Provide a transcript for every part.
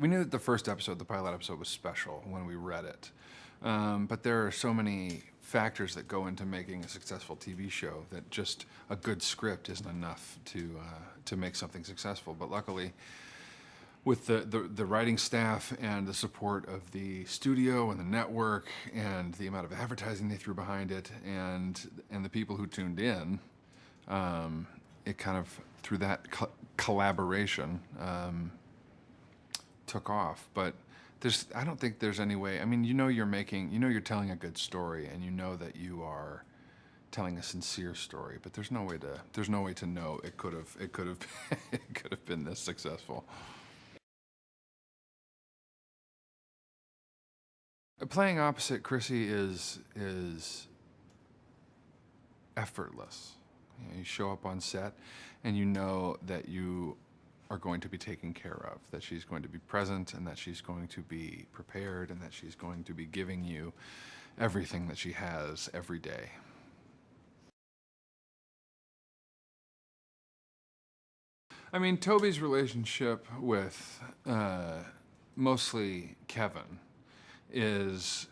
we knew that the first episode, the pilot episode, was special when we read it. But there are so many factors that go into making a successful TV show that just a good script isn't enough to make something successful. But luckily, with the writing staff and the support of the studio and the network and the amount of advertising they threw behind it and the people who tuned in, it kind of, through that collaboration, took off. But I don't think there's any way. I mean, you're telling a good story, and you know that you are telling a sincere story. But there's no way to know it could have it could have been this successful. Playing opposite Chrissy is effortless. You show up on set, and you know that you are going to be taken care of, that she's going to be present, and that she's going to be prepared, and that she's going to be giving you everything that she has every day. I mean, Toby's relationship with mostly Kevin is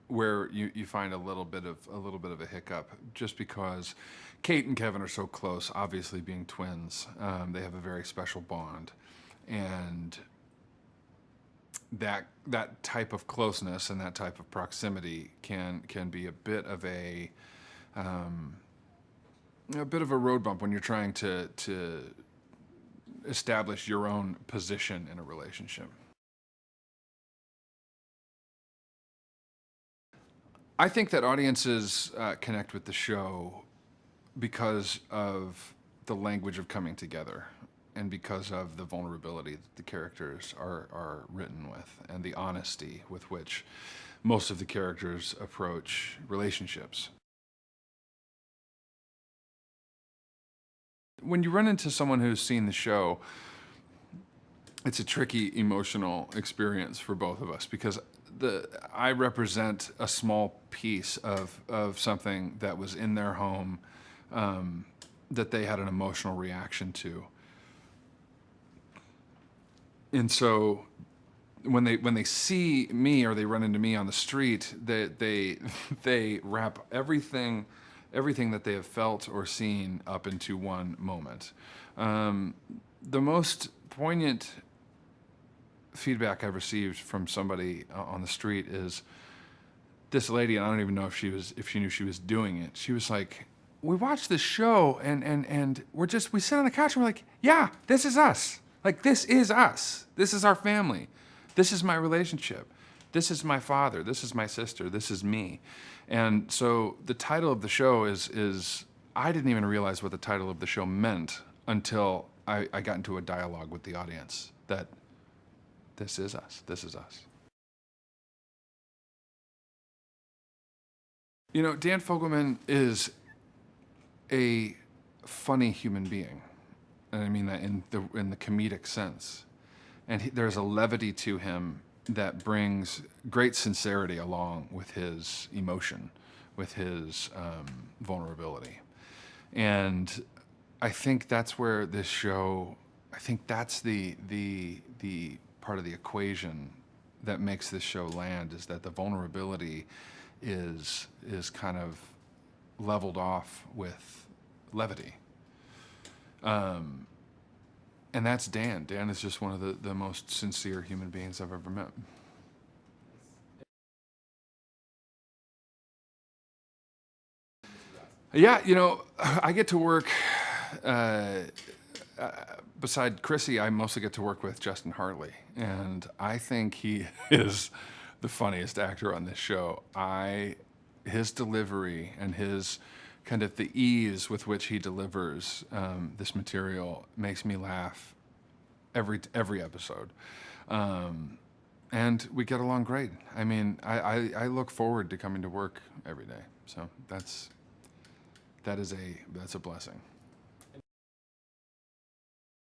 where you find a little bit of a hiccup, just because Kate and Kevin are so close, obviously being twins. They have a very special bond, and that type of closeness and that type of proximity can be a bit of a road bump when you're trying to establish your own position in a relationship. I think that audiences connect with the show because of the language of coming together, and because of the vulnerability that the characters are written with, and the honesty with which most of the characters approach relationships. When you run into someone who's seen the show, it's a tricky emotional experience for both of us, because I represent a small piece of something that was in their home, that they had an emotional reaction to. And so when they see me, or they run into me on the street, they wrap everything that they have felt or seen up into one moment. The most poignant feedback I've received from somebody on the street is this lady, and I don't even know if she knew she was doing it. She was like, "We watched this show and we sit on the couch and we're like, yeah, this is us. Like, this is us. This is our family. This is my relationship. This is my father. This is my sister. This is me." And so the title of the show is I didn't even realize what the title of the show meant until I got into a dialogue with the audience, that this is us. This is us. You know, Dan Fogelman is a funny human being, and I mean that in the comedic sense. And there's a levity to him that brings great sincerity along with his emotion, with his vulnerability. And I think that's where this show, I think that's the part of the equation that makes this show land, is that the vulnerability is kind of leveled off with levity. And that's Dan. Dan is just one of the most sincere human beings I've ever met. Yeah, you know, I get to work, beside Chrissy, I mostly get to work with Justin Hartley, and I think he is the funniest actor on this show. His delivery and his kind of the ease with which he delivers this material makes me laugh every episode. And we get along great. I mean, I look forward to coming to work every day. So that's a blessing.